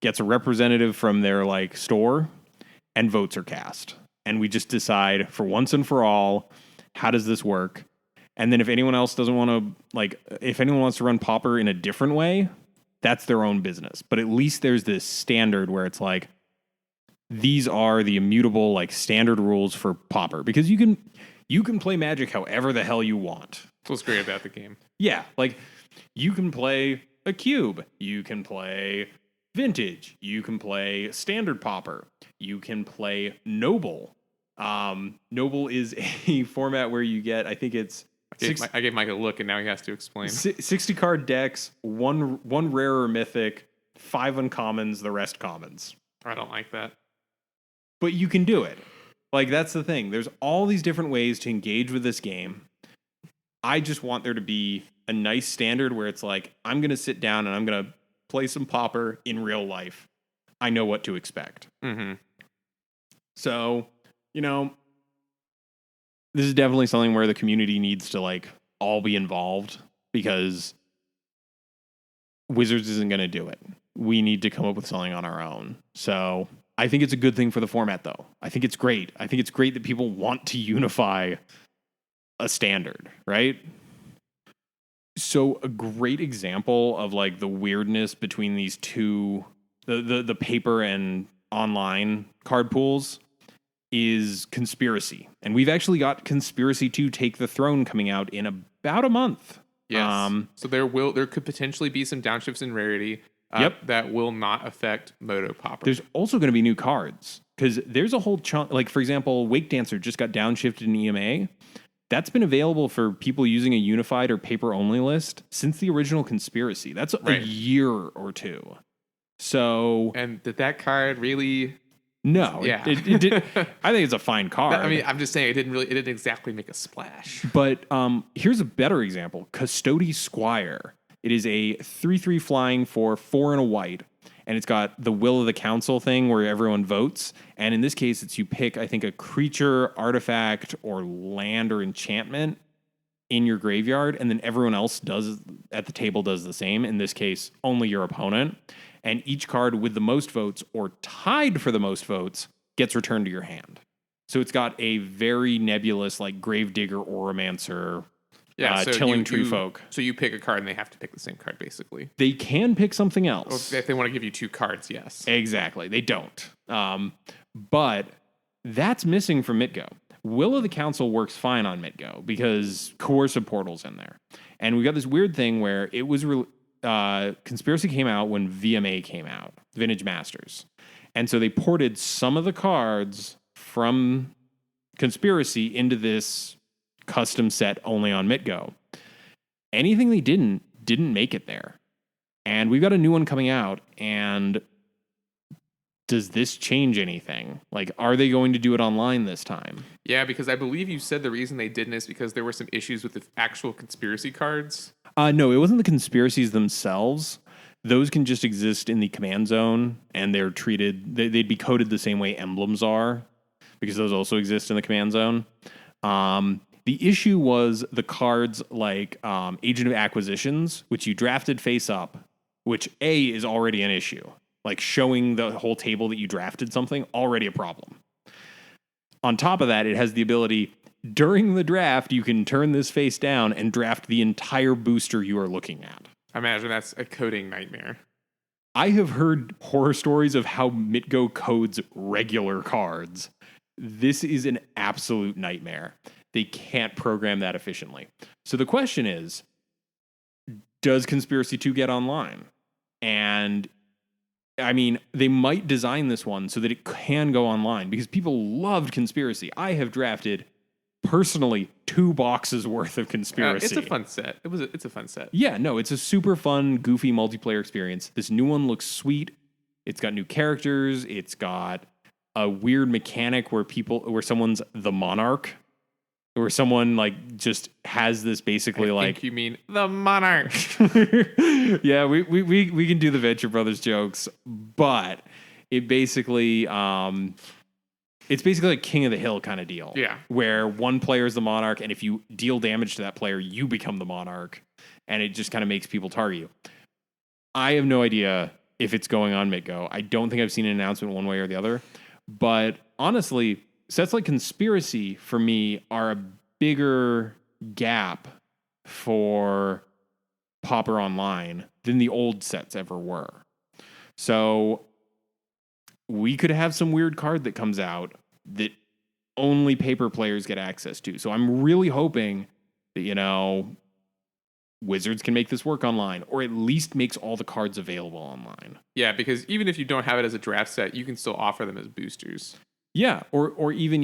gets a representative from their like store, and votes are cast. And we just decide for once and for all, how does this work? And then if anyone else doesn't want to, like, if anyone wants to run Pauper in a different way, that's their own business. But at least there's this standard where it's like, these are the immutable, like, standard rules for Pauper. Because you can play Magic however the hell you want. That's what's great about the game. Yeah, like, you can play a cube, you can play vintage, you can play standard Pauper, you can play noble. Noble is a format where you get, I think it's I gave Mike a look, and now he has to explain. 60 card decks, one rare or mythic, 5 uncommons, the rest commons. I don't like that. But you can do it. Like, that's the thing. There's all these different ways to engage with this game. I just want there to be a nice standard where it's like, I'm going to sit down and I'm going to play some Pauper in real life. I know what to expect. Mm-hmm. So, you know, this is definitely something where the community needs to, like, all be involved, because Wizards isn't going to do it. We need to come up with something on our own. So I think it's a good thing for the format, though. I think it's great. I think it's great that people want to unify a standard, right? So a great example of, like, the weirdness between these two, the paper and online card pools, is Conspiracy. And we've actually got Conspiracy 2 Take the Throne coming out in about a month. Yes. So there could potentially be some downshifts in rarity that will not affect Moto Pauper. There's also going to be new cards, because there's a whole chunk, like, for example, Wake Dancer just got downshifted in EMA. That's been available for people using a unified or paper-only list since the original Conspiracy. That's a year or two. So, and did that card really? No. Yeah. It did. I think it's a fine card. I mean, I'm just saying it didn't exactly make a splash. But here's a better example: Custody Squire. It is a 3/3 flying for 4 and a white, and it's got the will of the council thing where everyone votes. And in this case, it's you pick, I think, a creature, artifact, or land or enchantment in your graveyard, and then everyone else does at the table does the same. In this case, only your opponent. And each card with the most votes or tied for the most votes gets returned to your hand. So it's got a very nebulous, like Gravedigger, Oromancer, Tilling Tree Folk. So you pick a card and they have to pick the same card, basically. They can pick something else. Or if they want to give you 2 cards, yes. Exactly. They don't. But that's missing from MitGo. Will of the Council works fine on MitGo because Coercive Portal's in there. And we got this weird thing where it was... Conspiracy came out when VMA came out, Vintage Masters. And so they ported some of the cards from Conspiracy into this custom set only on MitGo. Anything they didn't make it there. And we've got a new one coming out, and does this change anything? Like, are they going to do it online this time? Yeah, because I believe you said the reason they didn't is because there were some issues with the actual Conspiracy cards. No, it wasn't the conspiracies themselves. Those can just exist in the command zone, and they're treated, they'd be coded the same way emblems are, because those also exist in the command zone. The issue was the cards like Agent of Acquisitions, which you drafted face up, which A, is already an issue. Like showing the whole table that you drafted something, already a problem. On top of that, it has the ability... During the draft, you can turn this face down and draft the entire booster you are looking at. I imagine that's a coding nightmare. I have heard horror stories of how MitGo codes regular cards. This is an absolute nightmare. They can't program that efficiently. So the question is, does Conspiracy 2 get online? And I mean, they might design this one so that it can go online because people loved Conspiracy. I have drafted... personally 2 boxes worth of Conspiracy. It's a fun set. It's a fun set. Yeah, no, it's a super fun, goofy multiplayer experience. This new one looks sweet. It's got new characters. It's got a weird mechanic where someone's the monarch, where someone like just has this basically I like think you mean the monarch. Yeah, we can do the Venture Brothers jokes, but it basically it's basically like King of the Hill kind of deal. Yeah. Where one player is the monarch, and if you deal damage to that player, you become the monarch, and it just kind of makes people target you. I have no idea if it's going on MitGo. I don't think I've seen an announcement one way or the other. But honestly, sets like Conspiracy, for me, are a bigger gap for Pauper Online than the old sets ever were. So... we could have some weird card that comes out that only paper players get access to. So I'm really hoping that, Wizards can make this work online, or at least makes all the cards available online. Yeah, because even if you don't have it as a draft set, you can still offer them as boosters. Yeah, or even,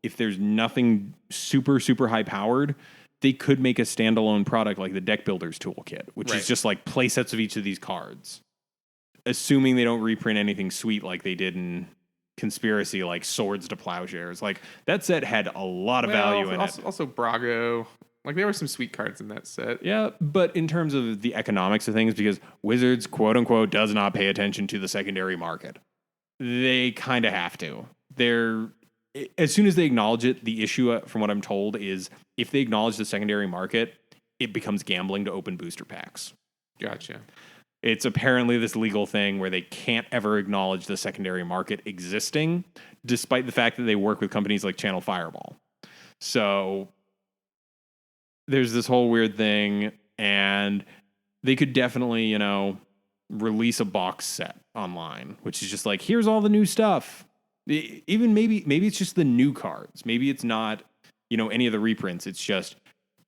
if there's nothing super, super high powered, they could make a standalone product like the Deck Builders Toolkit, which is just like play sets of each of these cards. Assuming they don't reprint anything sweet like they did in Conspiracy, like Swords to Plowshares. Like, that set had a lot of value in it. Also Brago. Like, there were some sweet cards in that set. Yeah, but in terms of the economics of things, because Wizards, quote-unquote, does not pay attention to the secondary market. They kind of have to. As soon as they acknowledge it, the issue, from what I'm told, is if they acknowledge the secondary market, it becomes gambling to open booster packs. Gotcha. It's apparently this legal thing where they can't ever acknowledge the secondary market existing, despite the fact that they work with companies like Channel Fireball. So there's this whole weird thing, and they could definitely, release a box set online, which is just like, here's all the new stuff. Even maybe it's just the new cards. Maybe it's not, any of the reprints. It's just,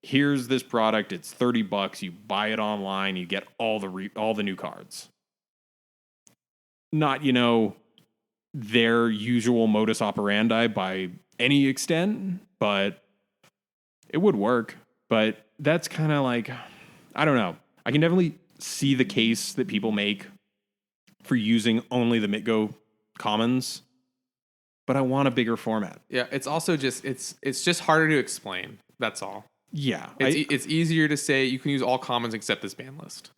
here's this product, it's $30, you buy it online, you get all the new cards. Not, their usual modus operandi by any extent, but it would work. But that's kind of like, I don't know. I can definitely see the case that people make for using only the MitGo commons, but I want a bigger format. Yeah, it's also just, it's just harder to explain. That's all. Yeah. It's easier to say you can use all commons except this ban list.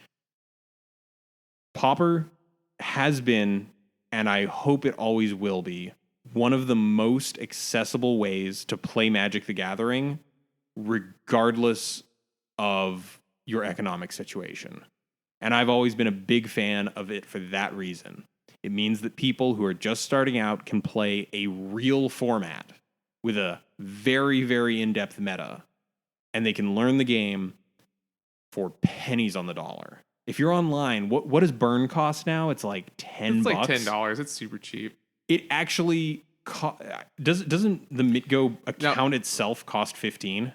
Pauper has been, and I hope it always will be, one of the most accessible ways to play Magic the Gathering, regardless of your economic situation. And I've always been a big fan of it for that reason. It means that people who are just starting out can play a real format with a very, very in-depth meta, and they can learn the game for pennies on the dollar. If you're online, what does burn cost now? It's like $10. It's like $10. It's super cheap. It actually doesn't the MitGo account itself cost 15?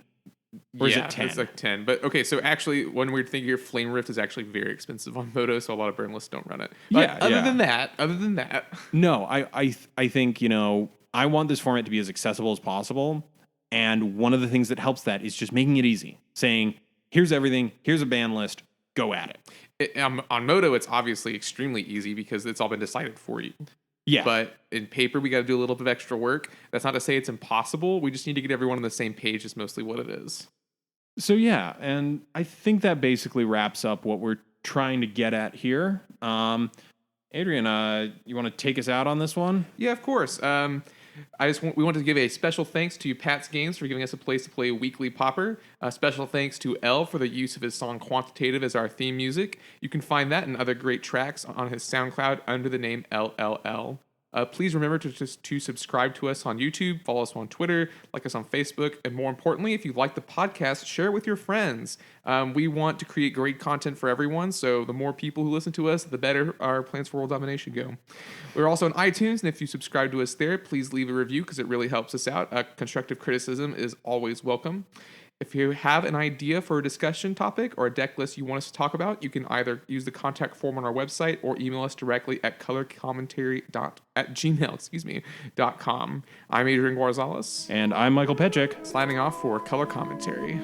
Or is it 10? It's like 10. But okay, so actually, one weird thing here, Flame Rift is actually very expensive on Moto, so a lot of burn lists don't run it. But other than that. No, I think, I want this format to be as accessible as possible. And one of the things that helps that is just making it easy. Saying, here's everything, here's a ban list, go at it. On Moto, it's obviously extremely easy because it's all been decided for you. Yeah. But in paper, we got to do a little bit of extra work. That's not to say it's impossible. We just need to get everyone on the same page is mostly what it is. So yeah, and I think that basically wraps up what we're trying to get at here. Adrian, you want to take us out on this one? Yeah, of course. We want to give a special thanks to Pat's Games for giving us a place to play weekly Pauper. Special thanks to L for the use of his song Quantitative as our theme music. You can find that and other great tracks on his SoundCloud under the name LLL. Please remember to subscribe to us on YouTube, follow us on Twitter, like us on Facebook, and more importantly, if you like the podcast, share it with your friends. We want to create great content for everyone, so the more people who listen to us, the better our plans for world domination go. We're also on iTunes, and if you subscribe to us there, please leave a review because it really helps us out. Constructive criticism is always welcome. If you have an idea for a discussion topic or a deck list you want us to talk about, you can either use the contact form on our website or email us directly at colorcommentary@gmail.com. I'm Adrian Guarzales. And I'm Michael Petchik. Signing off for Color Commentary.